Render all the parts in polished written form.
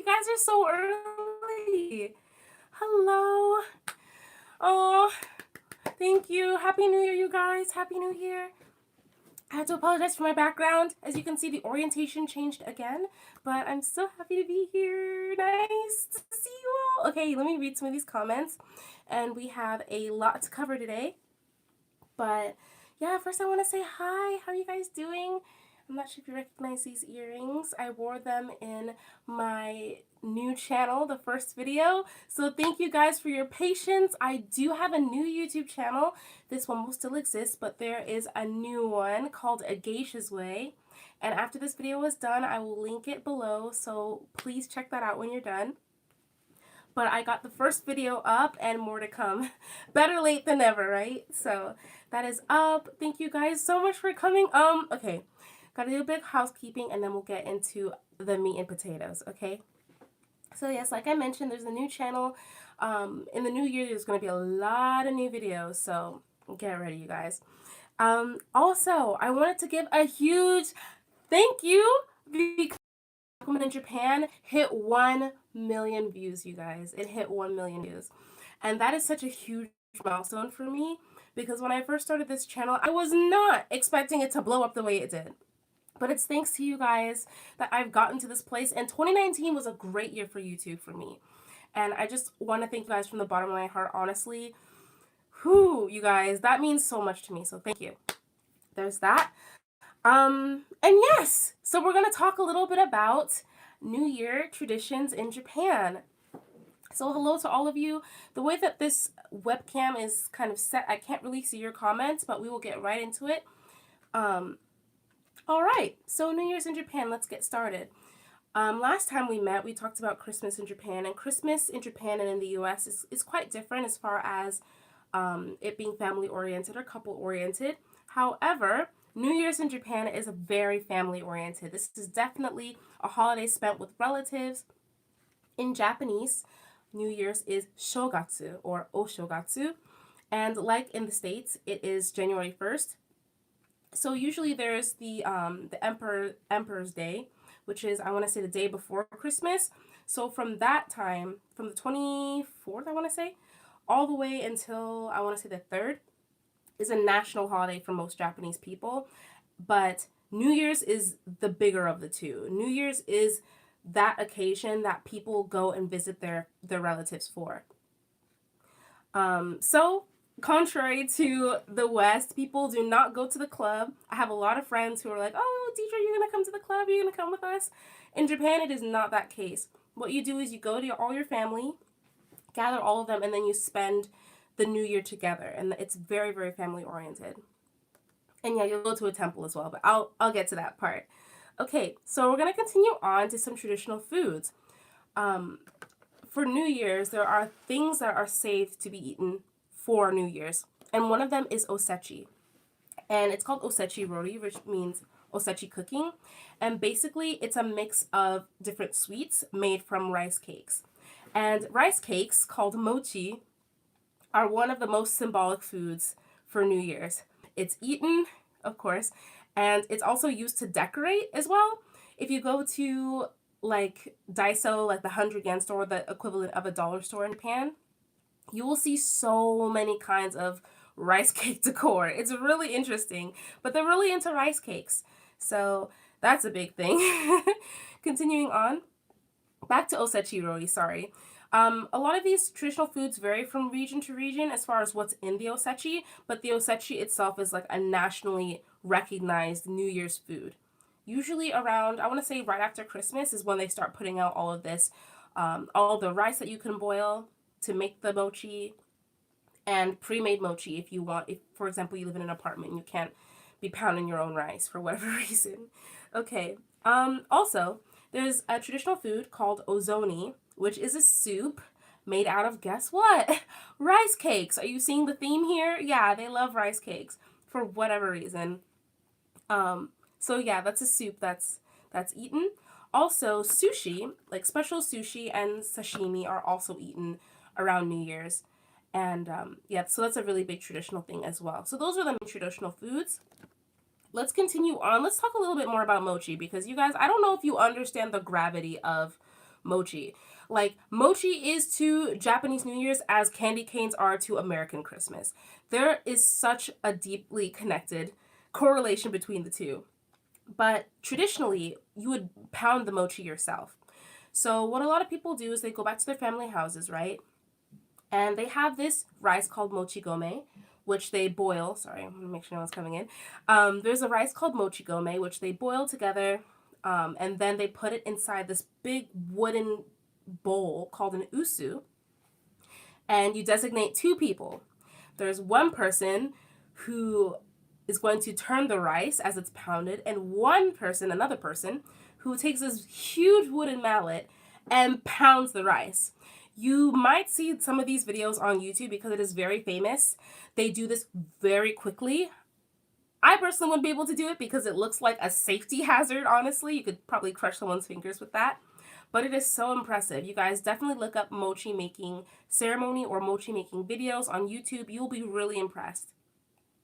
you guys are so early. Hello. Oh, thank you. Happy New Year, you guys. Happy New Year. I have to apologize for my background. As you can see, the orientation changed again, but I'm so happy to be here. Nice to see you all. Okay, let me read some of these comments, and we have a lot to cover today. But yeah, first I want to say hi. How are you guys doing? I'm not sure if you recognize these earrings. I wore them in my new channel, the first video. So thank you guys for your patience. I do have a new YouTube channel. This one will still exist, but there is a new one called A Geisha's Way. And after this video is done, I will link it below. So please check that out when you're done. But I got the first video up and more to come. Better late than never, right? So that is up. Thank you guys so much for coming. Okay. Gotta do a bit of housekeeping and then we'll get into the meat and potatoes, okay? So yes, like I mentioned, there's a new channel. In the new year, there's gonna be a lot of new videos, so get ready, you guys. Also, I wanted to give a huge thank you because Woman in Japan hit 1 million views, you guys. It hit 1 million views. And that is such a huge milestone for me because when I first started this channel, I was not expecting it to blow up the way it did. But it's thanks to you guys that I've gotten to this place. And 2019 was a great year for YouTube for me. And I just want to thank you guys from the bottom of my heart, honestly. Whew, you guys, that means so much to me. So thank you. There's that. And yes, so we're going to talk a little bit about New Year traditions in Japan. So hello to all of you. The way that this webcam is kind of set, I can't really see your comments, but we will get right into it. All right, so New Year's in Japan, let's get started. Last time we met, we talked about Christmas in Japan, and Christmas in Japan and in the US is quite different as far as it being family-oriented or couple-oriented. However, New Year's in Japan is very family-oriented. This is definitely a holiday spent with relatives. In Japanese, New Year's is Shogatsu or Oshogatsu. And like in the States, it is January 1st. So usually there's the Emperor's Day, which is, I want to say, the day before Christmas. So from that time, from the 24th, I want to say, all the way until, I want to say, the 3rd, is a national holiday for most Japanese people, but New Year's is the bigger of the two. New Year's is that occasion that people go and visit their relatives for. So contrary to the West, people do not go to the club. I have a lot of friends who are like, oh, teacher, you're gonna come to the club? You're gonna come with us? In Japan, it is not that case. What you do is you go to all your family, gather all of them, and then you spend the new year together, and it's very, very family oriented. And yeah, you'll go to a temple as well, but I'll get to that part. Okay, so we're gonna continue on to some traditional foods. For New Year's, there are things that are safe to be eaten for New Year's, and one of them is osechi, and it's called osechi rori, which means osechi cooking, and basically it's a mix of different sweets made from rice cakes. And rice cakes, called mochi, are one of the most symbolic foods for New Year's. It's eaten, of course, and it's also used to decorate as well. If you go to like Daiso, like the 100 yen store, the equivalent of a dollar store in Japan, you will see so many kinds of rice cake decor. It's really interesting, but they're really into rice cakes. So that's a big thing. Continuing on, back to osechi rori, sorry. A lot of these traditional foods vary from region to region as far as what's in the osechi, but the osechi itself is like a nationally recognized New Year's food. Usually around, I want to say right after Christmas is when they start putting out all of this, all the rice that you can boil to make the mochi, and pre-made mochi if you want, if for example you live in an apartment and you can't be pounding your own rice for whatever reason. Okay, also, there's a traditional food called ozoni, which is a soup made out of, guess what? Rice cakes. Are you seeing the theme here? Yeah, they love rice cakes for whatever reason. So yeah, that's a soup that's eaten. Also, sushi, like special sushi and sashimi, are also eaten around New Year's. And yeah, so that's a really big traditional thing as well. So those are the main traditional foods. Let's continue on. Let's talk a little bit more about mochi because you guys, I don't know if you understand the gravity of mochi. Like, mochi is to Japanese New Year's as candy canes are to American Christmas. There is such a deeply connected correlation between the two. But traditionally, you would pound the mochi yourself. So what a lot of people do is they go back to their family houses, right? And they have this rice called mochi gome, which they boil. Sorry, I'm gonna make sure no one's coming in. There's a rice called mochi gome, which they boil together, and then they put it inside this big wooden bowl called an usu, and you designate two people. There's one person who is going to turn the rice as it's pounded, and one person, another person, who takes this huge wooden mallet and pounds the rice. You might see some of these videos on YouTube because it is very famous. They do this very quickly. I personally wouldn't be able to do it because it looks like a safety hazard, honestly. You could probably crush someone's fingers with that. But it is so impressive. You guys definitely look up mochi making ceremony or mochi making videos on YouTube. You'll be really impressed.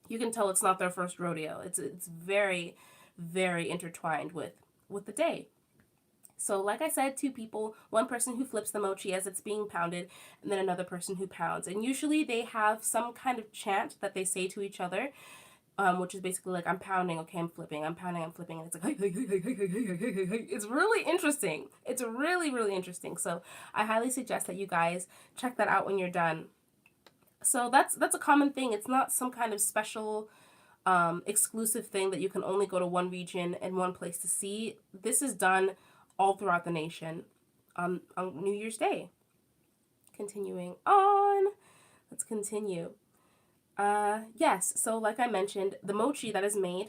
You can tell it's not their first rodeo. It's very, very intertwined with the day. So like I said, two people, one person who flips the mochi as it's being pounded, and then another person who pounds. And usually they have some kind of chant that they say to each other, which is basically like, I'm pounding, okay, I'm flipping, I'm pounding, I'm flipping, and it's like, it's really interesting. It's really, really interesting. So I highly suggest that you guys check that out when you're done. So that's a common thing. It's not some kind of special exclusive thing that you can only go to one region and one place to see. This is done all throughout the nation on New Year's Day. Continuing on, let's continue. Yes, so like I mentioned, the mochi that is made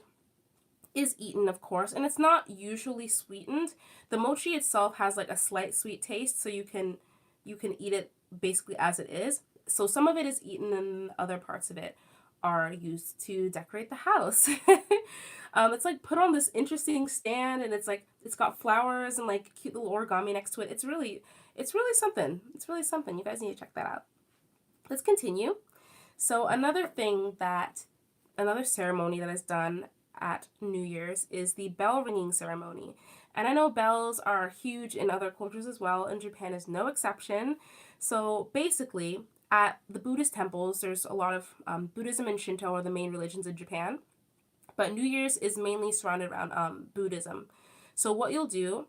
is eaten, of course, and it's not usually sweetened. The mochi itself has like a slight sweet taste, so you can eat it basically as it is. So some of it is eaten and other parts of it are used to decorate the house. It's like put on this interesting stand, and it's like it's got flowers and like cute little origami next to it. It's really something. It's really something. You guys need to check that out. Let's continue. So another ceremony that is done at New Year's is the bell ringing ceremony. And I know bells are huge in other cultures as well, and Japan is no exception. So basically, at the Buddhist temples, there's a lot of Buddhism and Shinto are the main religions in Japan. But New Year's is mainly surrounded around Buddhism. So what you'll do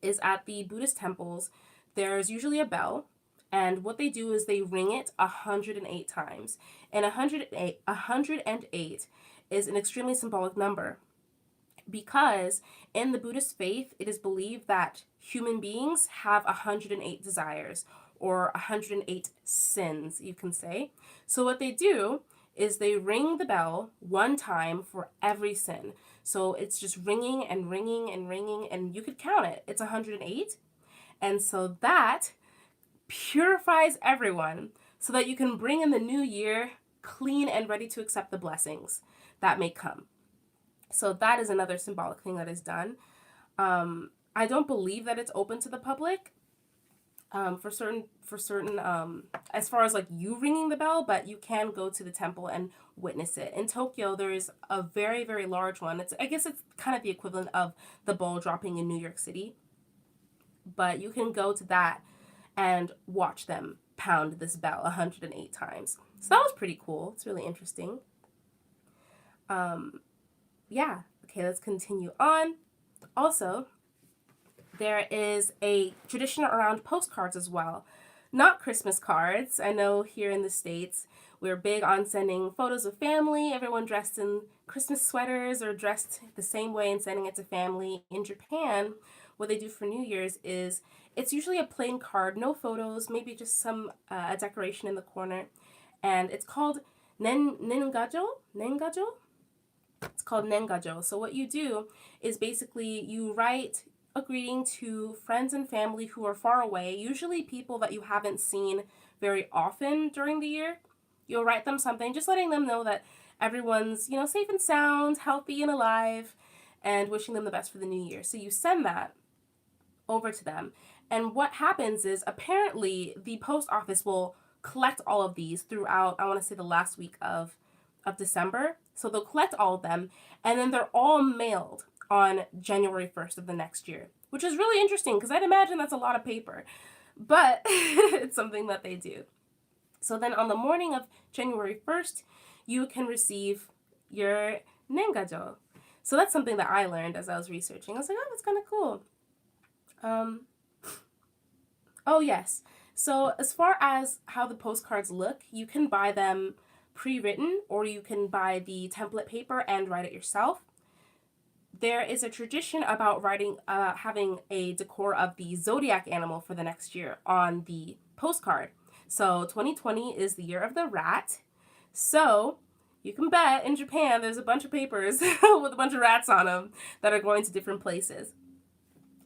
is at the Buddhist temples, there's usually a bell. And what they do is they ring it 108 times. And 108 is an extremely symbolic number. Because in the Buddhist faith, it is believed that human beings have 108 desires, or 108 sins, you can say. So what they do is they ring the bell one time for every sin. So it's just ringing and ringing and ringing, and you could count it. It's 108. And so that purifies everyone so that you can bring in the new year clean and ready to accept the blessings that may come. So that is another symbolic thing that is done. I don't believe that it's open to the public for certain as far as like you ringing the bell, but you can go to the temple and witness it. In Tokyo, there is a very, very large one. I guess it's kind of the equivalent of the ball dropping in New York City. But you can go to that and watch them pound this bell 108 times. So that was pretty cool. It's really interesting. Yeah. Okay, let's continue on. Also, there is a tradition around postcards as well. Not Christmas cards. I know here in the States, we're big on sending photos of family, everyone dressed in Christmas sweaters or dressed the same way and sending it to family. In Japan, what they do for New Year's is it's usually a plain card, no photos, maybe just some a decoration in the corner. And it's called nengajo? Nengajo? It's called nengajo. So what you do is basically you write a greeting to friends and family who are far away, usually people that you haven't seen very often during the year. You'll write them something, just letting them know that everyone's, safe and sound, healthy and alive, and wishing them the best for the new year. So you send that over to them. And what happens is apparently the post office will collect all of these throughout, I want to say the last week of December. So they'll collect all of them, and then they're all mailed on January 1st of the next year, which is really interesting because I'd imagine that's a lot of paper. But it's something that they do. So then on the morning of January 1st, you can receive your nengajo. So that's something that I learned as I was researching. I was like, oh, that's kind of cool. Oh, yes. So as far as how the postcards look, you can buy them pre-written or you can buy the template paper and write it yourself. There is a tradition about having a decor of the zodiac animal for the next year on the postcard. So 2020 is the year of the rat. So you can bet in Japan there's a bunch of papers with a bunch of rats on them that are going to different places.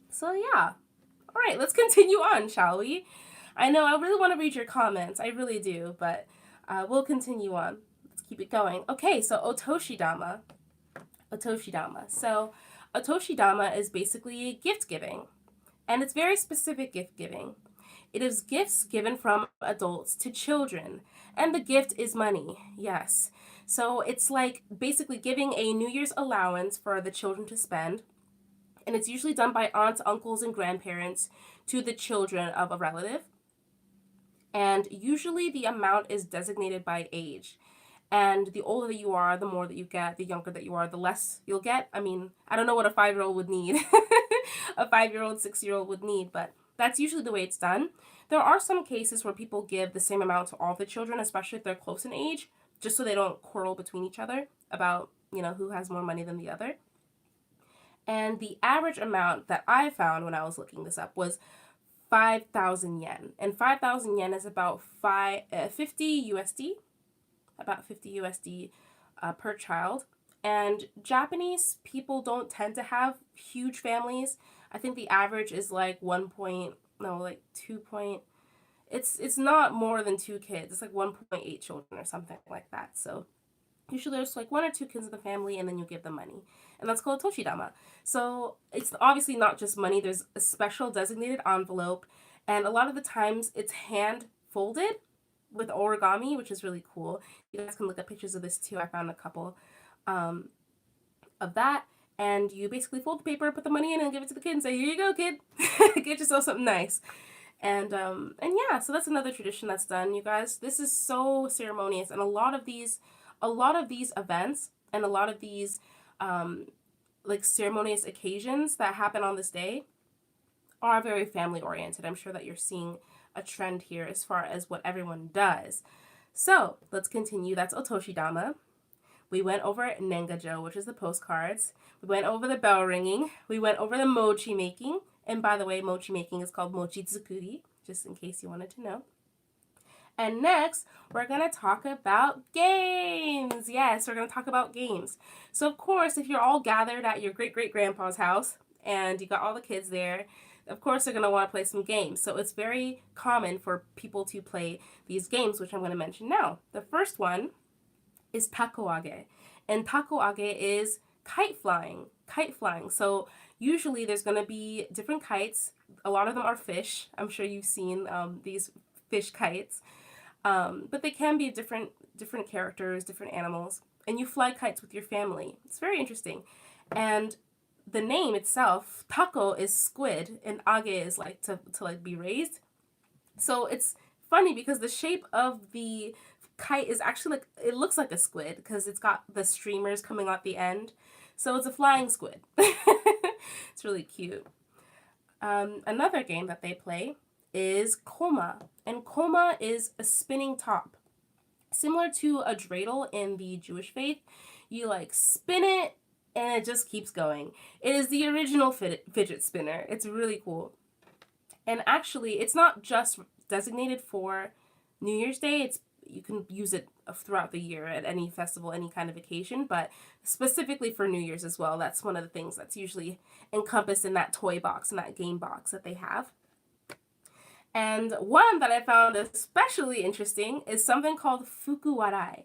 So yeah. All right, let's continue on, shall we? I know I really want to read your comments. I really do, but we'll continue on. Let's keep it going. Okay, so Otoschidama. So Otoschidama is basically gift giving, and it's very specific gift giving. It is gifts given from adults to children, and the gift is money, yes. So it's like basically giving a New Year's allowance for the children to spend, and it's usually done by aunts, uncles, and grandparents to the children of a relative. And usually the amount is designated by age. And the older that you are, the more that you get, the younger that you are, the less you'll get. I mean, I don't know what a 5-year-old would need. A 5-year-old, 6-year-old would need, but that's usually the way it's done. There are some cases where people give the same amount to all the children, especially if they're close in age, just so they don't quarrel between each other about, who has more money than the other. And the average amount that I found when I was looking this up was 5,000 yen. And 5,000 yen is about 50 USD, about 50 USD per child. And Japanese people don't tend to have huge families. I think the average is like 2 point. It's not more than 2 kids. It's like 1.8 children or something like that. So usually there's like 1 or 2 kids in the family, and then you give them money. And that's called Otoschidama. So it's obviously not just money. There's a special designated envelope. And a lot of the times it's hand folded with origami, which is really cool. You guys can look at pictures of this too. I found a couple of that. And you basically fold the paper, put the money in, and give it to the kid and say, here you go, kid. Get yourself something nice. And yeah, so that's another tradition that's done, you guys. This is so ceremonious. And a lot of these events and a lot of these like ceremonious occasions that happen on this day are very family oriented. I'm sure that you're seeing a trend here as far as what everyone does. So let's continue. That's Otoschidama. We went over Nengajo, which is the postcards. We went over the bell ringing. We went over the mochi making. And by the way, mochi making is called mochi tsukuri, just in case you wanted to know. And next, we're going to talk about games. Yes, we're going to talk about games. So, of course, if you're all gathered at your great-great-grandpa's house and you got all the kids there, of course they're going to want to play some games. So it's very common for people to play these games, which I'm going to mention now. The first one is takoage. And takoage is kite flying. So usually there's going to be different kites. A lot of them are fish. I'm sure you've seen these fish kites. But they can be different characters, different animals, and you fly kites with your family. It's very interesting. And the name itself, tako is squid, and age is like to like be raised. So it's funny because the shape of the kite is actually like, it looks like a squid because it's got the streamers coming out the end. So it's a flying squid. It's really cute. Another game that they play is koma, and koma is a spinning top. Similar to a dreidel in the Jewish faith, you like spin it and it just keeps going. It is the original fidget spinner. It's really cool. And actually, it's not just designated for New Year's Day. You can use it throughout the year at any festival, any kind of occasion, but specifically for New Year's as well. That's one of the things that's usually encompassed in that toy box and that game box that they have. And one that I found especially interesting is something called fukuwarai.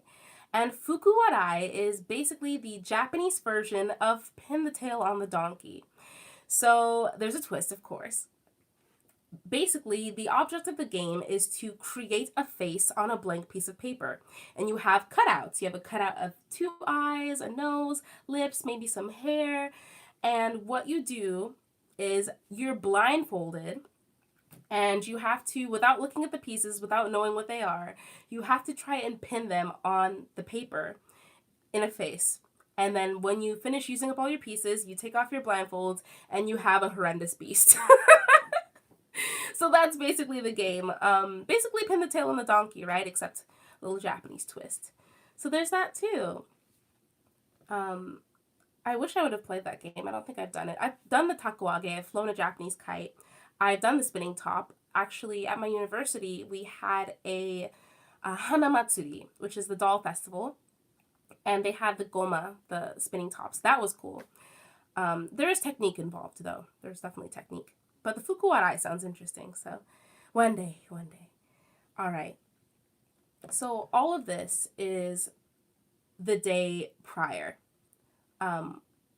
And fukuwarai is basically the Japanese version of pin the tail on the donkey. So there's a twist, of course. Basically, the object of the game is to create a face on a blank piece of paper. And you have cutouts. You have a cutout of 2 eyes, a nose, lips, maybe some hair. And what you do is you're blindfolded and you have to, without looking at the pieces, without knowing what they are, you have to try and pin them on the paper in a face. And then when you finish using up all your pieces, you take off your blindfolds and you have a horrendous beast. So that's basically the game. Basically pin the tail on the donkey, right? Except a little Japanese twist. So there's that too. I wish I would have played that game. I don't think I've done it. I've done the takoage. I've flown a Japanese kite. I've done the spinning top. Actually, at my university, we had a Hana Matsuri, which is the doll festival. And they had the goma, the spinning tops. That was cool. There is technique involved, though. There's definitely technique. But the fukuwarai sounds interesting. So one day. All right. So all of this is the day prior.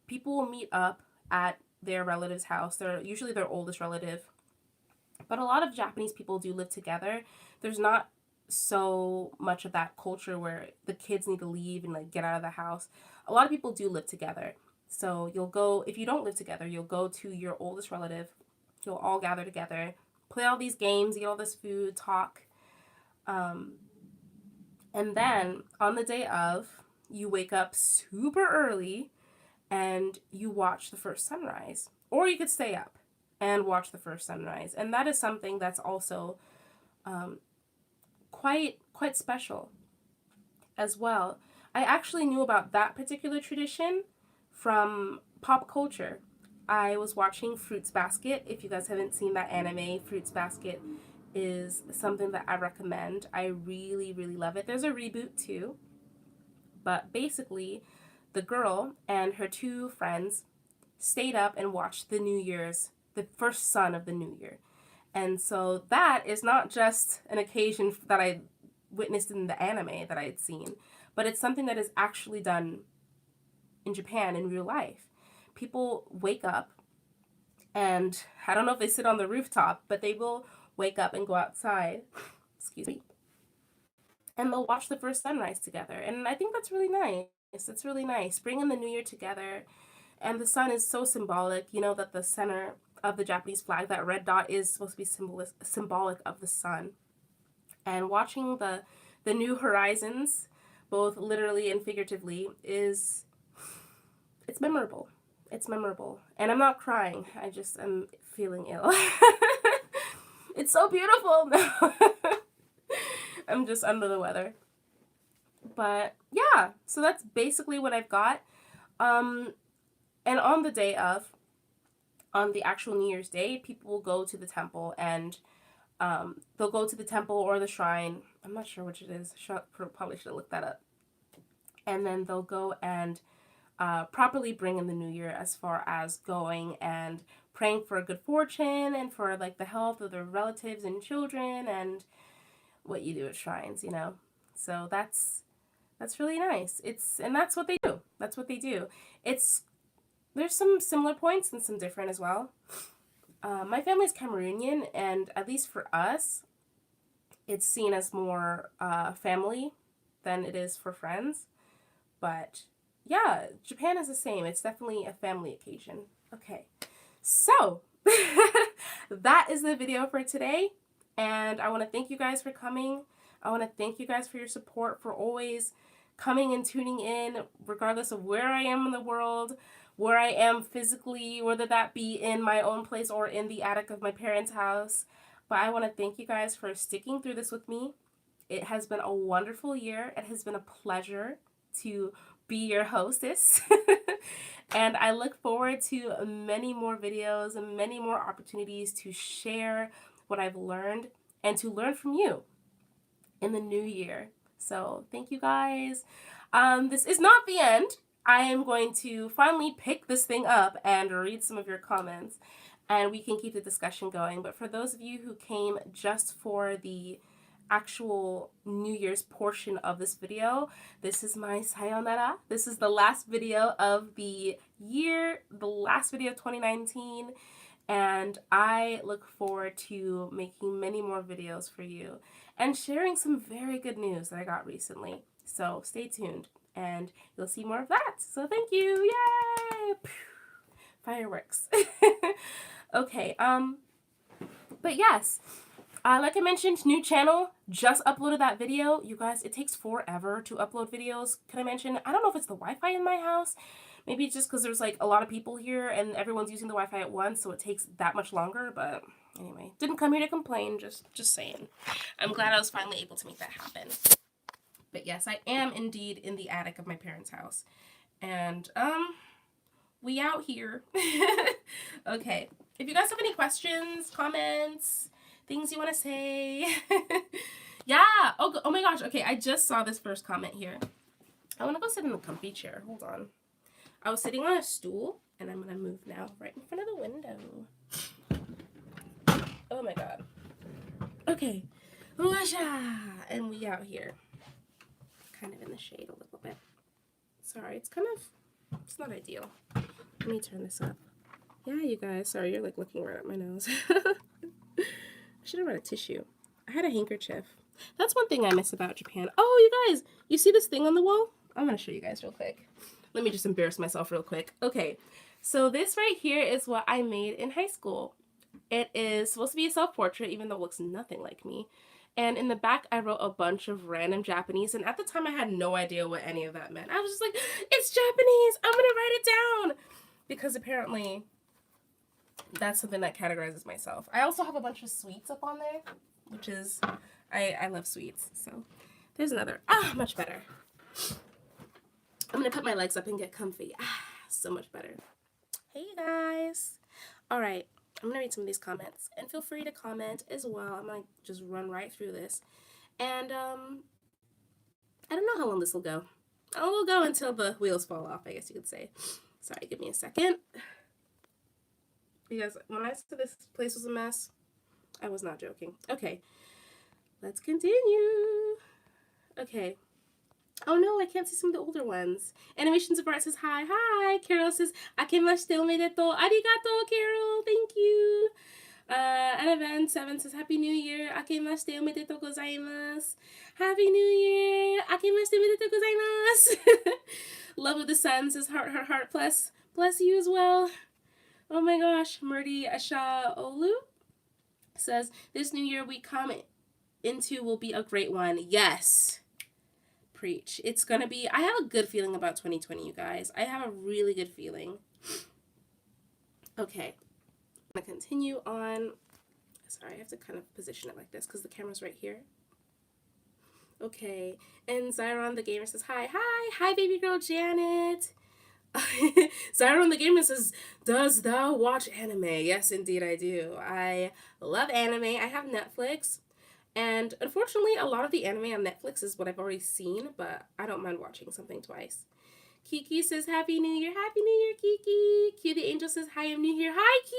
People will meet up at their relative's house. They're usually their oldest relative. But a lot of Japanese people do live together. There's not so much of that culture where the kids need to leave and like get out of the house. A lot of people do live together. So you'll go, if you don't live together, you'll go to your oldest relative. You'll all gather together, play all these games, eat all this food, talk. And then on the day of, you wake up super early and you watch the first sunrise. Or you could stay up and watch the first sunrise. And that is something that's also quite special as well. I actually knew about that particular tradition from pop culture. I was watching Fruits Basket. If you guys haven't seen that anime, Fruits Basket is something that I recommend. I really love it. There's a reboot too. But basically, the girl and her two friends stayed up and watched the first sun of the new year. And so that is not just an occasion that I witnessed in the anime that I had seen, but it's something that is actually done in Japan in real life. People wake up, and I don't know if they sit on the rooftop, but they will wake up and go outside, excuse me, and they'll watch the first sunrise together. And I think that's really nice. It's really nice. Bringing the new year together. And the sun is so symbolic. You know that the center of the Japanese flag, that red dot, is supposed to be symbolic of the sun. And watching the new horizons, both literally and figuratively, it's memorable. It's memorable. And I'm not crying. I just am feeling ill. It's so beautiful. No. I'm just under the weather. But yeah, so that's basically what I've got. And on the day of, on the actual New Year's Day, people will go to the temple and they'll go to the temple or the shrine. I'm not sure which it is. Probably should have looked that up. And then they'll go and properly bring in the new year, as far as going and praying for good fortune and for like the health of their relatives and children and what you do at shrines, you know. So that's really nice. And that's what they do. That's what they do. There's some similar points and some different as well. My family's Cameroonian, and at least for us, it's seen as more family than it is for friends. But yeah, Japan is the same. It's definitely a family occasion. Okay, so that is the video for today. And I want to thank you guys for coming. I want to thank you guys for your support, for always coming and tuning in, regardless of where I am in the world, where I am physically, whether that be in my own place or in the attic of my parents' house. But I want to thank you guys for sticking through this with me. It has been a wonderful year. It has been a pleasure to be your hostess. And I look forward to many more videos and many more opportunities to share what I've learned and to learn from you in the new year. So thank you guys. This is not the end. I am going to finally pick this thing up and read some of your comments, and we can keep the discussion going. But for those of you who came just for the actual New Year's portion of this video, this is my sayonara. This is the last video of the year, the last video of 2019, and I look forward to making many more videos for you and sharing some very good news that I got recently. So stay tuned and you'll see more of that. So thank you. Yay! fireworks. Okay, but yes, like I mentioned, new channel, just uploaded that video. You guys, it takes forever to upload videos. Can I mention, I don't know if it's the Wi-Fi in my house. Maybe it's just because there's like a lot of people here and everyone's using the Wi-Fi at once, so it takes that much longer. But anyway, didn't come here to complain, just saying. I'm glad I was finally able to make that happen. But yes, I am indeed in the attic of my parents' house. And, we out here. Okay. If you guys have any questions, comments, things you want to say. Yeah. Oh my gosh. Okay, I just saw this first comment here. I want to go sit in the comfy chair. Hold on. I was sitting on a stool, and I'm going to move now right in front of the window. Oh my god. Okay. And we out here. Kind of in the shade a little bit. Sorry, it's not ideal. Let me turn this up. Yeah, you guys. Sorry, you're like looking right at my nose. I should have brought a tissue. I had a handkerchief. That's one thing I miss about Japan. Oh, you guys, you see this thing on the wall? I'm going to show you guys real quick. Let me just embarrass myself real quick. Okay, so this right here is what I made in high school. It is supposed to be a self-portrait, even though it looks nothing like me. And in the back, I wrote a bunch of random Japanese. And at the time, I had no idea what any of that meant. I was just like, it's Japanese. I'm going to write it down. Because apparently, that's something that categorizes myself. I also have a bunch of sweets up on there, which is, I love sweets. So there's another. Ah, much better. I'm going to put my legs up and get comfy. Ah, so much better. Hey, you guys. All right. I'm going to read some of these comments. And feel free to comment as well. I'm going to just run right through this. And I don't know how long this will go. We'll go until the wheels fall off, I guess you could say. Sorry, give me a second. Because when I said this place was a mess, I was not joking. Okay. Let's continue. Okay. Oh no, I can't see some of the older ones. Animations of Art says hi. Hi. Carol says, Akemashite omedetou. Arigato, Carol. Thank you. Anavan 7 says, Happy New Year. Akemashite omedetou gozaimasu. Happy New Year. Akemashite omedetou gozaimasu. Love of the Sun says, heart, heart, heart. Bless you as well. Oh my gosh. Murdy Asha Olu says, this new year we come into will be a great one. Yes. Preach. It's gonna be, I have a good feeling about 2020, you guys. I have a really good feeling. Okay. I'm gonna continue on. Sorry, I have to kind of position it like this because the camera's right here. Okay. And Zyron the Gamer says, hi. Hi, baby girl Janet. Zyron the Gamer says, does thou watch anime? Yes, indeed I do. I love anime. I have Netflix. And unfortunately, a lot of the anime on Netflix is what I've already seen, but I don't mind watching something twice. Kiki says, Happy New Year. Happy New Year, Kiki. Q the Angel says, hi, I'm new here. Hi, Q.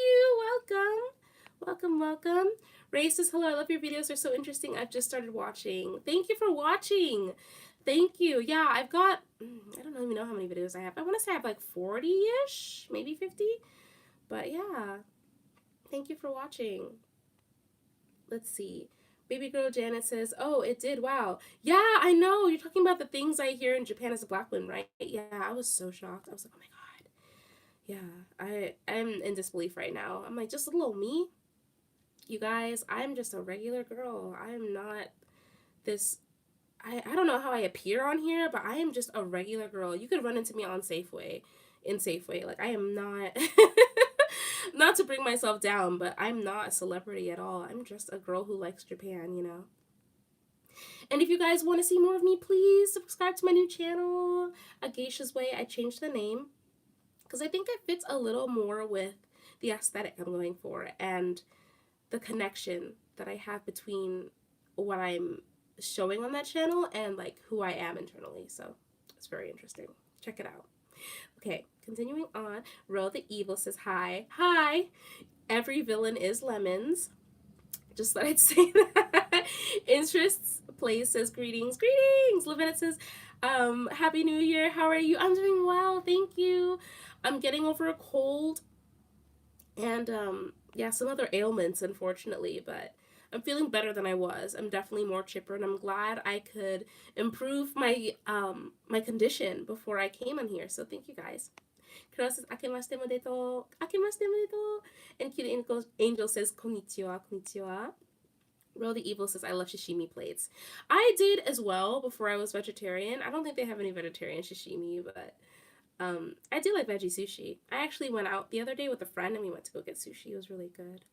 Welcome. Ray says, hello, I love your videos. They're so interesting. I've just started watching. Thank you for watching. Thank you. Yeah, I've got, I don't even know how many videos I have. I want to say I have like 40-ish, maybe 50. But yeah, thank you for watching. Let's see. Baby girl Janet says, oh, it did, wow. Yeah, I know, you're talking about the things I hear in Japan as a black woman, right? Yeah, I was so shocked. I was like, oh my god. Yeah, I'm in disbelief right now. I'm like, just little me? You guys, I'm just a regular girl. I am not this, I don't know how I appear on here, but I am just a regular girl. You could run into me on Safeway, like, I am not... Not to bring myself down, but I'm not a celebrity at all. I'm just a girl who likes Japan, you know. And if you guys want to see more of me, please subscribe to my new channel, A Geisha's Way. I changed the name because I think it fits a little more with the aesthetic I'm going for and the connection that I have between what I'm showing on that channel and like who I am internally. So it's very interesting. Check it out. Okay, continuing on. Ro the Evil says, hi. Hi. Every villain is lemons. Just thought I'd say that. Interests Place says, greetings. Levetta says, Happy New Year. How are you? I'm doing well. Thank you. I'm getting over a cold and, yeah, some other ailments, unfortunately, but I'm feeling better than I was. I'm definitely more chipper, and I'm glad I could improve my my condition before I came on here. So thank you guys. Carol says, Akemashite modeto. Akemashite modeto. And Cute Angel says, Konnichiwa, konnichiwa. Roll the Evil says, I love sashimi plates. I did as well before I was vegetarian. I don't think they have any vegetarian sashimi, but I do like veggie sushi. I actually went out the other day with a friend and we went to go get sushi. It was really good.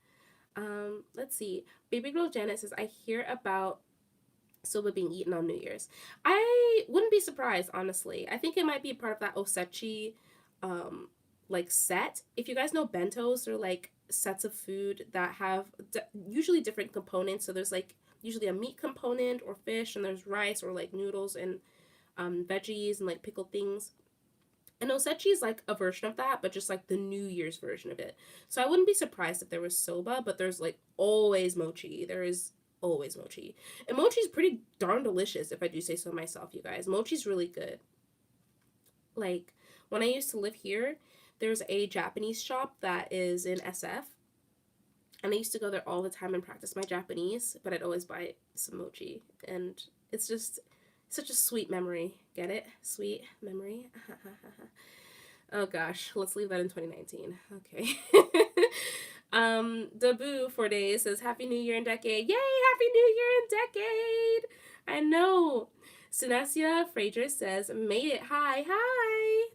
Let's see. Baby Girl Janet says, I hear about soba being eaten on New Year's. I wouldn't be surprised, honestly. I think it might be part of that osechi, like set. If you guys know bentos, they're like sets of food that have usually different components. So there's like usually a meat component or fish, and there's rice or like noodles and veggies and like pickled things. And osechi is like a version of that, but just like the New Year's version of it. So I wouldn't be surprised if there was soba, but there's like always mochi. There is always mochi. And mochi's pretty darn delicious, if I do say so myself, you guys. Mochi's really good. Like, when I used to live here, there's a Japanese shop that is in SF. And I used to go there all the time and practice my Japanese, but I'd always buy some mochi. And it's just such a sweet memory. Get it? Sweet memory. Oh gosh, let's leave that in 2019. Okay. Dabu 4 days says, Happy New Year and Decade. Yay, Happy New Year and Decade. I know. Sunasia Fraser says, Made it. Hi.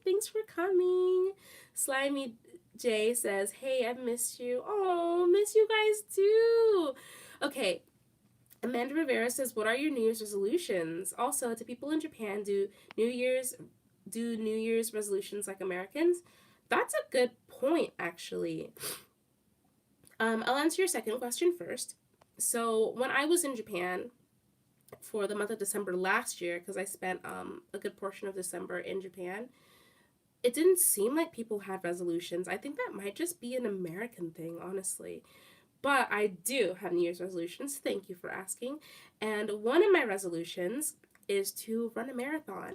Thanks for coming. Slimy J says, Hey, I've missed you. Oh, miss you guys too. Okay. Amanda Rivera says, What are your New Year's resolutions? Also, do people in Japan do New Year's resolutions like Americans? That's a good point, actually. I'll answer your second question first. So when I was in Japan for the month of December last year, because I spent a good portion of December in Japan, it didn't seem like people had resolutions. I think that might just be an American thing, honestly. But I do have New Year's resolutions. Thank you for asking. And one of my resolutions is to run a marathon.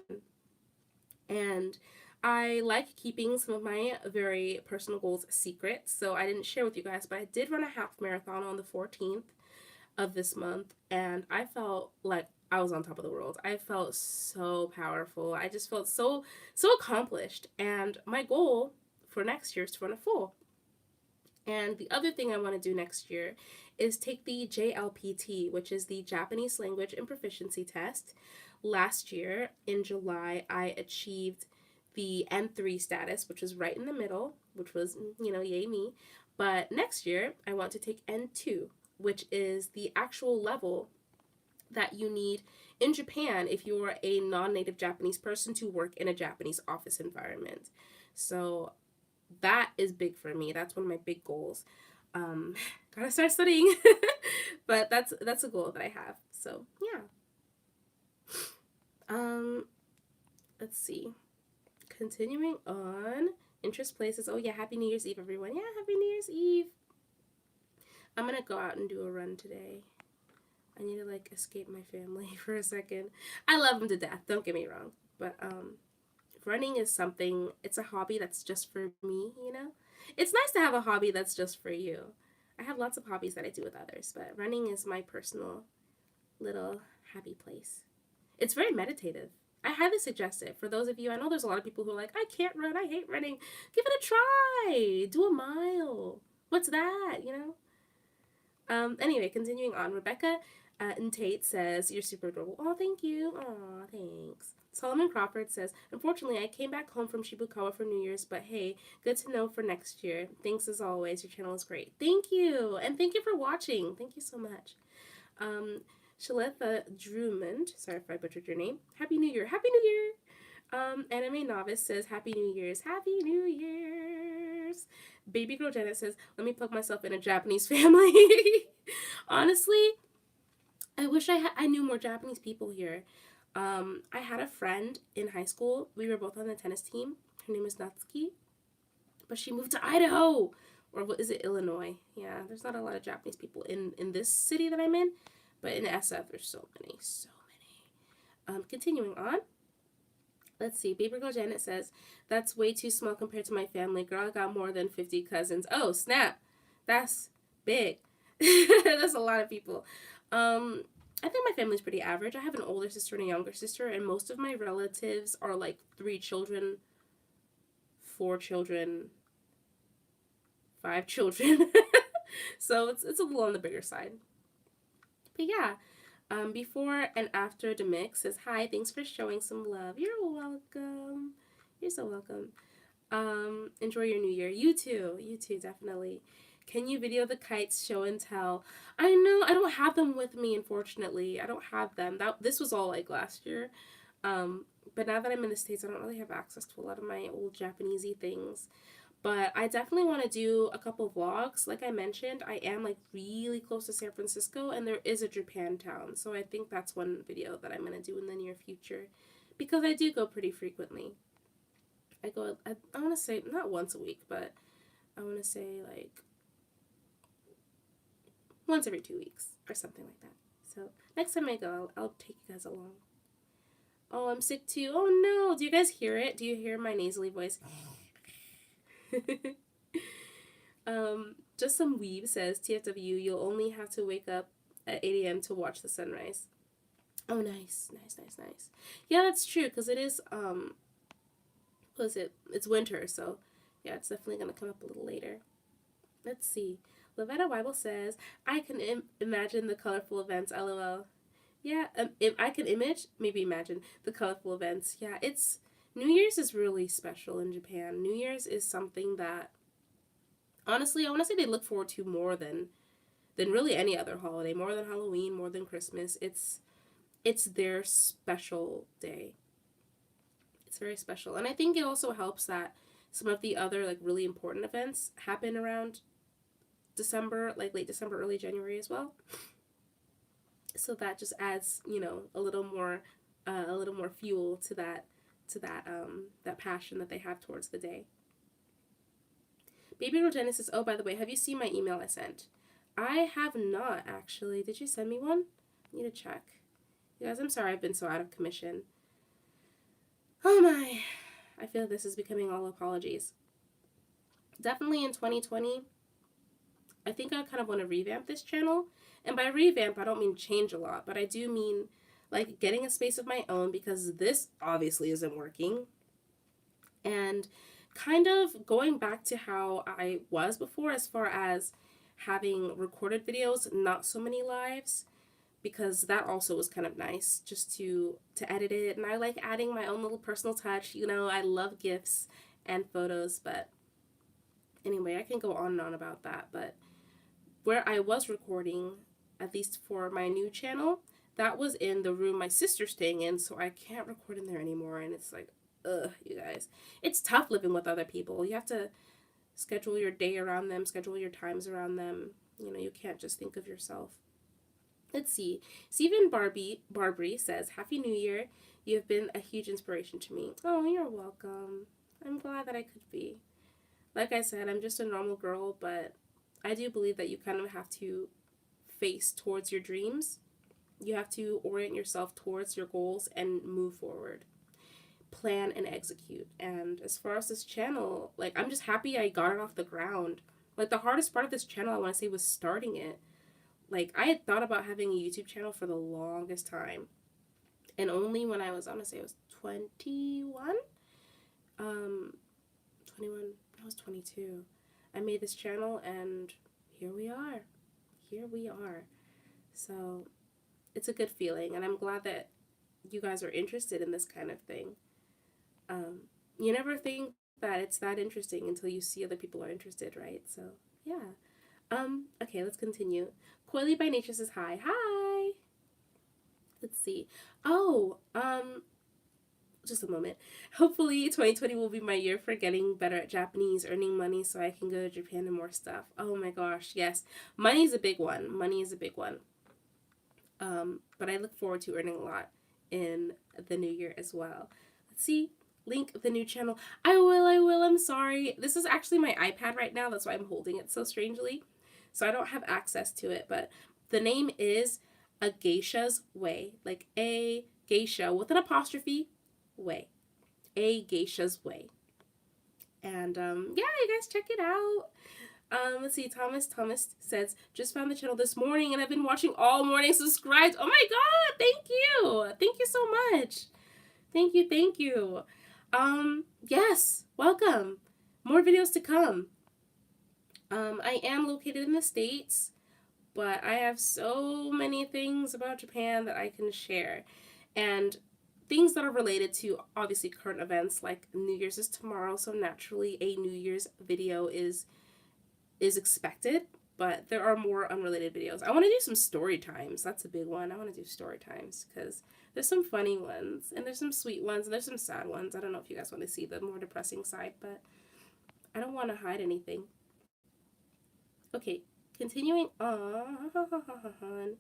And I like keeping some of my very personal goals secret, so I didn't share with you guys, but I did run a half marathon on the 14th of this month, and I felt like I was on top of the world. I felt so powerful. I just felt so accomplished, and my goal for next year is to run a full. And the other thing I want to do next year is take the JLPT, which is the Japanese Language and Proficiency Test. Last year, in July, I achieved the N3 status, which was right in the middle, which was, yay me. But next year, I want to take N2, which is the actual level that you need in Japan if you're a non-native Japanese person to work in a Japanese office environment. So that is big for me. That's one of my big goals. Gotta start studying. But that's a goal that I have. So yeah. Let's see. Continuing on. Interest places. Oh yeah, Happy New Year's Eve, everyone. Yeah, Happy New Year's Eve. I'm gonna go out and do a run today. I need to escape my family for a second. I love them to death, don't get me wrong. But running is something, it's a hobby that's just for me, It's nice to have a hobby that's just for you. I have lots of hobbies that I do with others, but running is my personal little happy place. It's very meditative. I highly suggest it. For those of you, I know there's a lot of people who are like, I can't run, I hate running. Give it a try. Do a mile. What's that, Anyway, continuing on. Rebecca and Tate says, You're super adorable. Oh, thank you. Aw, thanks. Solomon Crawford says, Unfortunately, I came back home from Shibukawa for New Year's, but hey, good to know for next year. Thanks as always. Your channel is great. Thank you. And thank you for watching. Thank you so much. Shaletha Drummond, sorry if I butchered your name. Happy New Year. Happy New Year. Anime Novice says, Happy New Year's. Happy New Year's. Baby Girl Janet says, let me plug myself in a Japanese family. Honestly, I wish I knew more Japanese people here. I had a friend in high school. We were both on the tennis team. Her name is Natsuki. But she moved to Idaho. Or what is it, Illinois? Yeah, there's not a lot of Japanese people in this city that I'm in. But in SF, there's so many. Continuing on. Let's see. Baby Girl Janet says, that's way too small compared to my family. Girl, I got more than 50 cousins. Oh, snap. That's big. That's a lot of people. I think my family's pretty average. I have an older sister and a younger sister, and most of my relatives are 3 children, 4 children, 5 children. So it's a little on the bigger side. But yeah, before and after the mix says, hi, thanks for showing some love. You're welcome. You're so welcome. Enjoy your new year. You too, definitely. Can you video the kites show and tell? I know I don't have them with me, unfortunately. I don't have them. This was all like last year. But now that I'm in the States, I don't really have access to a lot of my old Japanesey things. But I definitely want to do a couple vlogs. Like I mentioned, I am like really close to San Francisco, and there is a Japantown. So I think that's one video that I'm going to do in the near future, because I do go pretty frequently. I go, I want to say, not once a week, but I want to say like once every 2 weeks or something like that. So next time I go, I'll take you guys along. Oh, I'm sick too. Oh no, do you guys hear it? Do you hear my nasally voice? Just some weeb says, TFW, you'll only have to wake up at 8 a.m. to watch the sunrise. Oh, nice. Yeah, that's true, because it is, what is it? It's winter, so yeah, it's definitely going to come up a little later. Let's see. Lavetta Bible says, I can imagine the colorful events, lol. Yeah, if I can maybe imagine the colorful events. Yeah, New Year's is really special in Japan. New Year's is something that, honestly, I want to say they look forward to more than really any other holiday, more than Halloween, more than Christmas. It's their special day. It's very special. And I think it also helps that some of the other like really important events happen around December, like late December, early January as well. So that just adds, a little more fuel to that passion that they have towards the day. Baby Girl Genesis, oh, by the way, have you seen my email I sent? I have not, actually. Did you send me one? I need to check. You guys, I'm sorry I've been so out of commission. Oh my. I feel this is becoming all apologies. Definitely in 2020, I think I kind of want to revamp this channel. And by revamp, I don't mean change a lot, but I do mean like getting a space of my own, because this obviously isn't working. And kind of going back to how I was before, as far as having recorded videos, not so many lives, because that also was kind of nice just to edit it. And I like adding my own little personal touch. I love GIFs and photos, but anyway, I can go on and on about that. But where I was recording, at least for my new channel, that was in the room my sister's staying in, so I can't record in there anymore. And it's like, ugh, you guys. It's tough living with other people. You have to schedule your day around them, schedule your times around them. You can't just think of yourself. Let's see. Stephen Barbary says, Happy New Year. You have been a huge inspiration to me. Oh, you're welcome. I'm glad that I could be. Like I said, I'm just a normal girl, but I do believe that you kind of have to face towards your dreams. You have to orient yourself towards your goals and move forward. Plan and execute. And as far as this channel, like, I'm just happy I got it off the ground. Like, the hardest part of this channel, I want to say, was starting it. Like, I had thought about having a YouTube channel for the longest time. And only when I want to say I was 21? 21, I was 22. I made this channel, and here we are. So it's a good feeling, and I'm glad that you guys are interested in this kind of thing. You never think that it's that interesting until you see other people are interested, right? So yeah. Okay, let's continue. Coily by Nature says hi. Hi. Let's see. Oh, just a moment. Hopefully 2020 will be my year for getting better at Japanese, earning money so I can go to Japan and more stuff. Oh my gosh, yes. Money is a big one. But I look forward to earning a lot in the new year as well. Let's see. Link the new channel. I will. I'm sorry. This is actually my iPad right now. That's why I'm holding it so strangely. So I don't have access to it. But the name is A Geisha's Way. Like a geisha with an apostrophe, way. A Geisha's Way. And yeah, you guys check it out. Let's see, Thomas says, just found the channel this morning and I've been watching all morning, subscribed. Oh my god, thank you so much. Thank you. Yes, welcome. more videos to come. I am located in the States, but I have so many things about Japan that I can share. And things that are related to obviously current events, like New Year's is tomorrow, so naturally a New Year's video is expected, but there are more unrelated videos. I want to do some story times. That's a big one. I want to do story times because there's some funny ones and there's some sweet ones and there's some sad ones. I don't know if you guys want to see the more depressing side, but I don't want to hide anything. Okay, continuing on.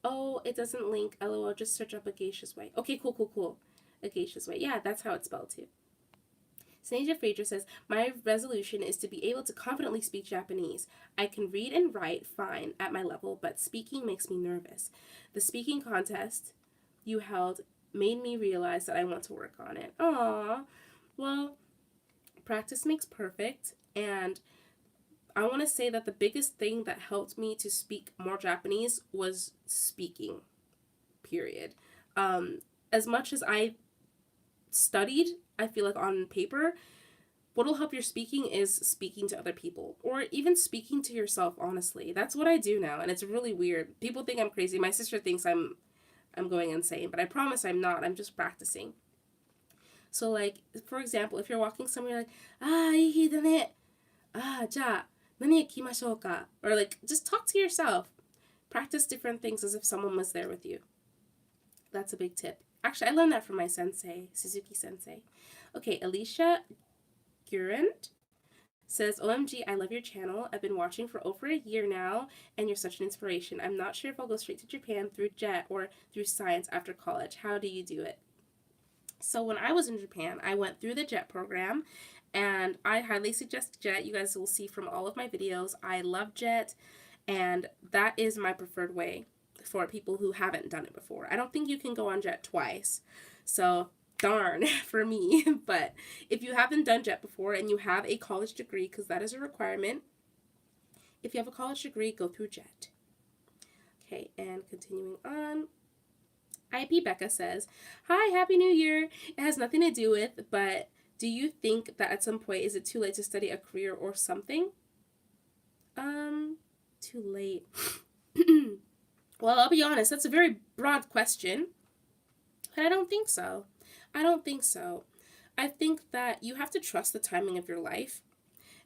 Oh, it doesn't link. LOL, just search up a geisha's way. Okay, cool. A geisha's way. Yeah, that's how it's spelled too. Sneja Phaedra says, my resolution is to be able to confidently speak Japanese. I can read and write fine at my level, but speaking makes me nervous. The speaking contest you held made me realize that I want to work on it. Aww. Well, practice makes perfect, and I want to say that the biggest thing that helped me to speak more Japanese was speaking, period. As much as I studied, I feel like on paper, what'll help your speaking is speaking to other people, or even speaking to yourself, honestly. That's what I do now, and it's really weird. People think I'm crazy. My sister thinks I'm going insane, but I promise I'm not. I'm just practicing. So, like, for example, if you're walking somewhere, like, いい日だね. じゃあ何行きましょうか? Or like, just talk to yourself. Practice different things as if someone was there with you. That's a big tip. Actually, I learned that from my sensei, Suzuki sensei. Okay, Alicia Gurant says, OMG, I love your channel. I've been watching for over a year now, and you're such an inspiration. I'm not sure if I'll go straight to Japan through JET or through science after college. How do you do it? So when I was in Japan, I went through the JET program, and I highly suggest JET. You guys will see from all of my videos, I love JET, and that is my preferred way for people who haven't done it before. I don't think you can go on JET twice, so darn for me. But if you haven't done JET before and you have a college degree, because that is a requirement, if you have a college degree, go through JET. Okay, and continuing on. IP Becca says, hi, Happy New Year. It has nothing to do with, but do you think that at some point is it too late to study a career or something? Too late. Well, I'll be honest, that's a very broad question, but I don't think so. I think that you have to trust the timing of your life,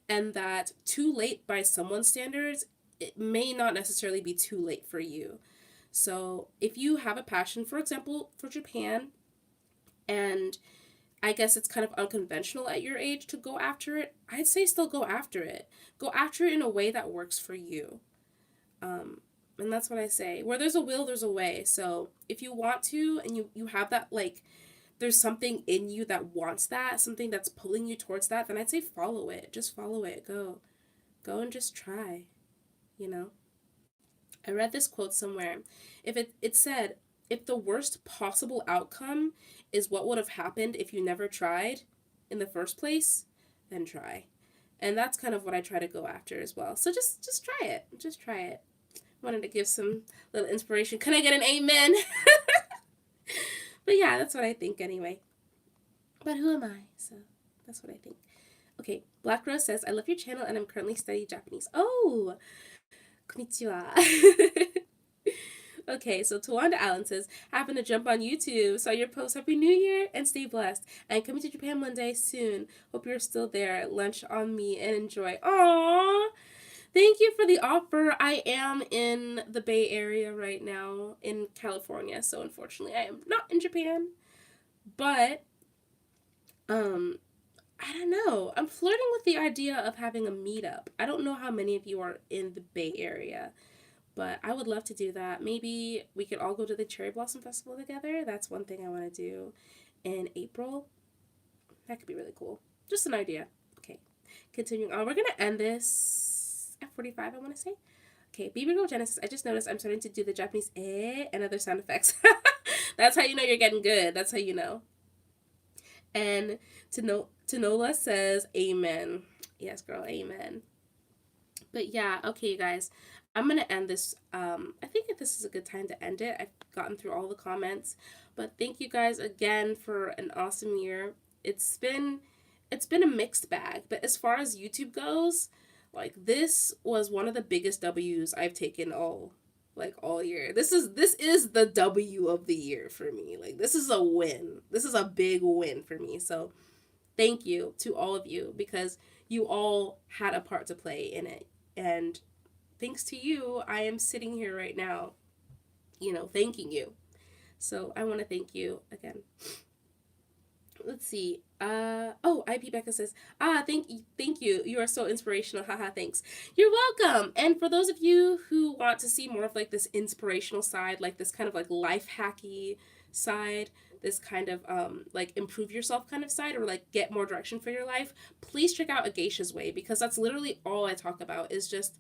and that too late by someone's standards, it may not necessarily be too late for you. So if you have a passion, for example, for Japan, and I guess it's kind of unconventional at your age to go after it, I'd say still go after it. Go after it in a way that works for you. And that's what I say. Where there's a will, there's a way. So if you want to, and you have that, like, there's something in you that wants that, something that's pulling you towards that, then I'd say follow it. Just follow it. Go and just try, you know? I read this quote somewhere. It said, if the worst possible outcome is what would have happened if you never tried in the first place, then try. And that's kind of what I try to go after as well. So just try it. Just try it. Wanted to give some little inspiration. Can I get an amen? But yeah, that's what I think anyway. But who am I? So that's what I think. Okay, Black Rose says, I love your channel and I'm currently studying Japanese. Oh, konnichiwa. Okay, so Tawanda Allen says, happen to jump on YouTube, saw your post, Happy New Year, and stay blessed. I'm coming to Japan one day soon. Hope you're still there. Lunch on me and enjoy. Aww. Thank you for the offer. I am in the Bay Area right now in California, so unfortunately I am not in Japan. But, I don't know. I'm flirting with the idea of having a meetup. I don't know how many of you are in the Bay Area, but I would love to do that. Maybe we could all go to the Cherry Blossom Festival together. That's one thing I want to do in April. That could be really cool. Just an idea. Okay, continuing on. We're going to end this at 45, I want to say. Okay, Baby Girl Genesis, I just noticed I'm starting to do the Japanese and other sound effects. That's how you know you're getting good. That's how you know. And Tanola says, amen. Yes, girl, amen. But yeah, okay, you guys. I'm going to end this. I think that this is a good time to end it. I've gotten through all the comments. But thank you guys again for an awesome year. It's been it's been a mixed bag. But as far as YouTube goes, like this was one of the biggest W's I've taken all year. This is the W of the year for me. Like this is a win. This is a big win for me. So thank you to all of you because you all had a part to play in it. And thanks to you, I am sitting here right now, thanking you. So I want to thank you again. Let's see. IP Becca says, thank you. You are so inspirational. Haha, thanks. You're welcome. And for those of you who want to see more of like this inspirational side, like this kind of like life hacky side, this kind of like improve yourself kind of side, or like get more direction for your life, please check out A Geisha's Way, because that's literally all I talk about is just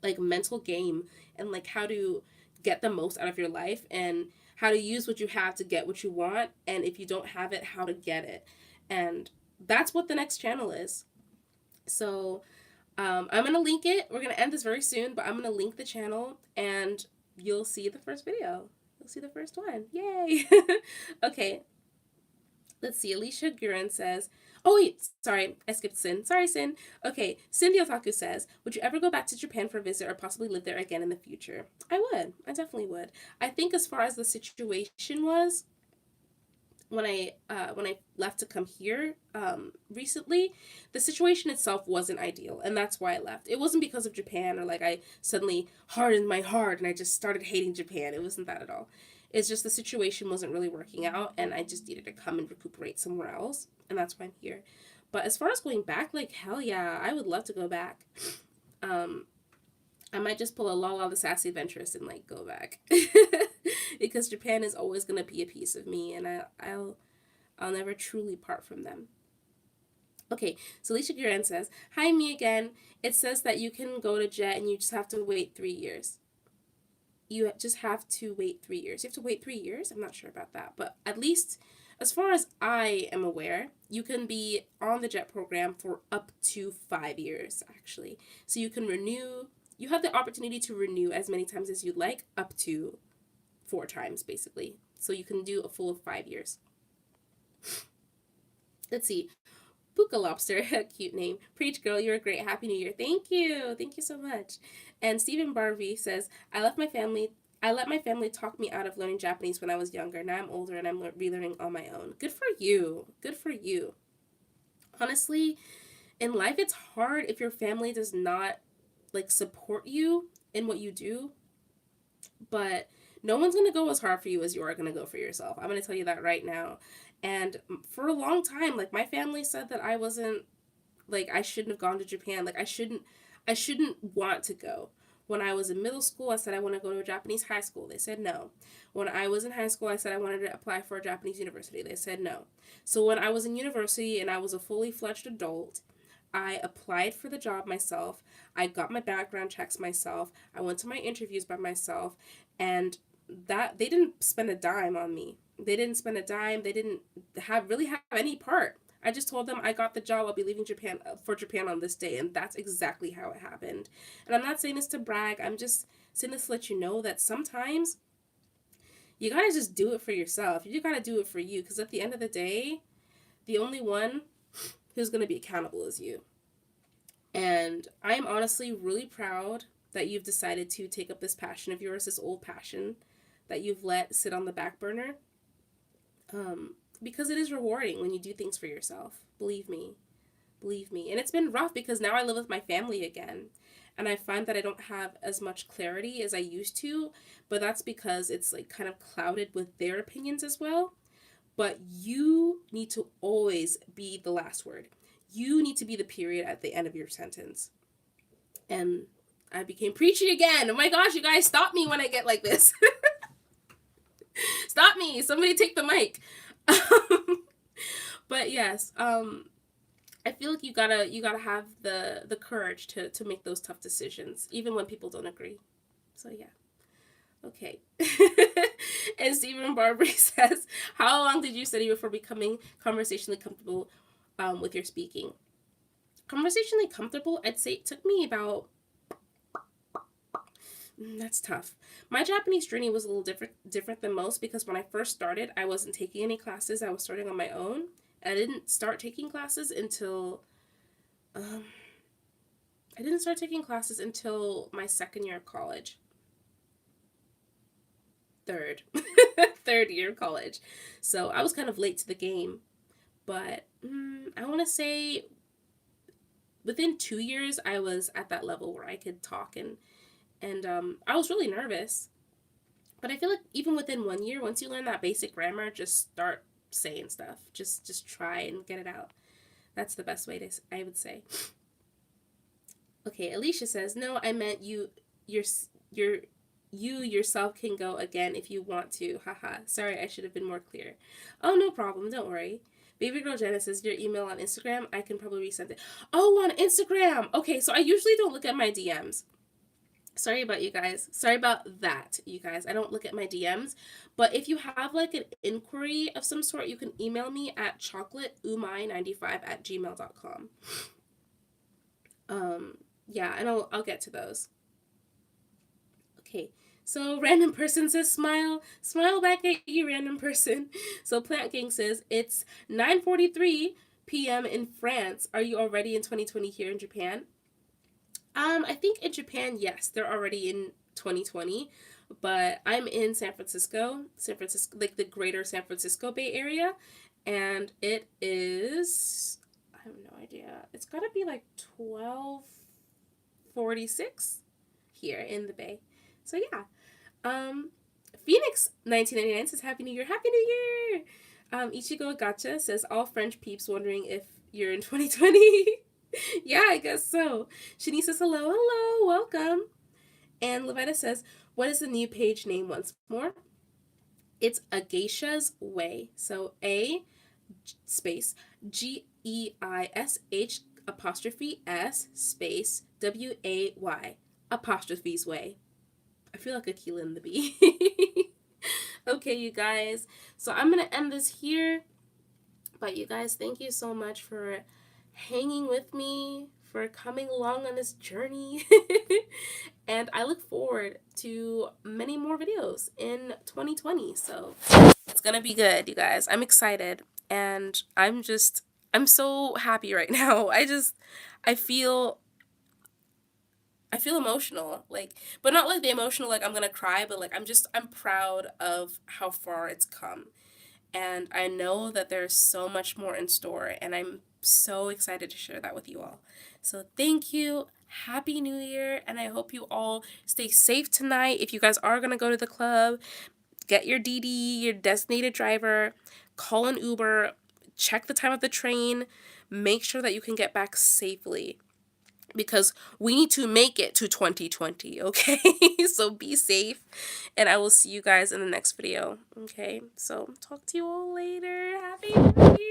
like mental game and like how to get the most out of your life and how to use what you have to get what you want, and if you don't have it, how to get it. And that's what the next channel is. So I'm going to link it. We're going to end this very soon, but I'm going to link the channel and you'll see the first video. You'll see the first one. Yay! Okay. Let's see. Alicia Gurin says, oh wait, sorry, I skipped Sin. Sorry, Sin. Okay, Cindy Otaku says, would you ever go back to Japan for a visit or possibly live there again in the future? I would. I definitely would. I think as far as the situation was, when I left to come here recently, the situation itself wasn't ideal, and that's why I left. It wasn't because of Japan or like I suddenly hardened my heart and I just started hating Japan. It wasn't that at all. It's just the situation wasn't really working out, and I just needed to come and recuperate somewhere else, and that's why I'm here. But as far as going back, like, hell yeah, I would love to go back. I might just pull a Lala the Sassy Adventuress and, like, go back. Because Japan is always going to be a piece of me, and I'll never truly part from them. Okay, so Alicia Guran says, hi, me again. It says that you can go to JET and you just have to wait 3 years. You just have to wait 3 years. You have to wait 3 years? I'm not sure about that. But at least, as far as I am aware, you can be on the JET program for up to 5 years, actually. So you can renew. You have the opportunity to renew as many times as you'd like, up to 4 times, basically. So you can do a full of 5 years. Let's see. Puka Lobster, cute name. Preach, girl, you're a great. Happy New Year. Thank you. Thank you so much. And Stephen Barvey says, I let my family talk me out of learning Japanese when I was younger. Now I'm older and I'm relearning on my own. Good for you. Good for you. Honestly, in life, it's hard if your family does not, like, support you in what you do. But no one's going to go as hard for you as you are going to go for yourself. I'm going to tell you that right now. And for a long time, like, my family said that I wasn't, like, I shouldn't have gone to Japan. Like, I shouldn't want to go. When I was in middle school, I said I want to go to a Japanese high school. They said no. When I was in high school, I said I wanted to apply for a Japanese university. They said no. So when I was in university and I was a fully fledged adult, I applied for the job myself. I got my background checks myself. I went to my interviews by myself, and that they didn't spend a dime on me. They didn't spend a dime. They didn't really have any part. I just told them I got the job. I'll be leaving Japan for Japan on this day, and that's exactly how it happened. And I'm not saying this to brag. I'm just saying this to let you know that sometimes you gotta just do it for yourself. You gotta do it for you, because at the end of the day, the only one who's gonna be accountable is you. And I am honestly really proud that you've decided to take up this passion of yours, this old passion that you've let sit on the back burner. Because it is rewarding when you do things for yourself. Believe me. Believe me. And it's been rough because now I live with my family again. And I find that I don't have as much clarity as I used to. But that's because it's like kind of clouded with their opinions as well. But you need to always be the last word. You need to be the period at the end of your sentence. And I became preachy again. Oh my gosh, you guys, stop me when I get like this. Stop me. Somebody take the mic. But yes, I feel like you gotta have the courage to make those tough decisions, even when people don't agree. So yeah. Okay. And Stephen Barbary says, how long did you study before becoming conversationally comfortable with your speaking? Conversationally comfortable, I'd say it took me about... That's tough. My Japanese journey was a little different than most, because when I first started, I wasn't taking any classes. I was starting on my own, I didn't start taking classes until my second year of college. Third year of college. So I was kind of late to the game. But I want to say within 2 years, I was at that level where I could talk, and I was really nervous. But I feel like even within 1 year, once you learn that basic grammar, just start saying stuff. Just try and get it out. That's the best way to, I would say. Okay, Alicia says, no, I meant you yourself can go again if you want to. Haha. Sorry, I should have been more clear. Oh, no problem. Don't worry. Baby Girl Jenna says, your email on Instagram, I can probably resend it. Oh, on Instagram. Okay, so I usually don't look at my DMs. Sorry about you guys. Sorry about that, you guys. I don't look at my DMs. But if you have like an inquiry of some sort, you can email me at chocolateumai95@gmail.com. Yeah, and I'll get to those. Okay. So random person says smile back at you, random person. So Plant Gang says it's 9:43 p.m. in France. Are you already in 2020 here in Japan? I think in Japan, yes, they're already in 2020, but I'm in San Francisco, like the greater San Francisco Bay Area, and it is, I have no idea. It's gotta be like 12:46 here in the Bay. So yeah. Phoenix 1999 says Happy New Year. Happy New Year! Ichigo Gacha says all French peeps wondering if you're in 2020. Yeah, I guess so. Shani says hello, welcome. And Levita says, what is the new page name once more? It's A Geisha's Way. So A space GEISH apostrophe S space WAY apostrophe's way. I feel like Aquila and the Bee. Okay, you guys. So I'm going to end this here. But you guys, thank you so much for hanging with me, for coming along on this journey. And I look forward to many more videos in 2020. So it's going to be good, you guys. I'm excited. And I'm so happy right now. I feel emotional, like, but not like the emotional, like I'm gonna cry, but like I'm proud of how far it's come. And I know that there's so much more in store, and I'm so excited to share that with you all. So thank you. Happy New Year, and I hope you all stay safe tonight. If you guys are gonna go to the club, get your DD, your designated driver, call an Uber, check the time of the train, make sure that you can get back safely, because we need to make it to 2020, okay? So be safe, and I will see you guys in the next video, okay? So talk to you all later. Happy New Year!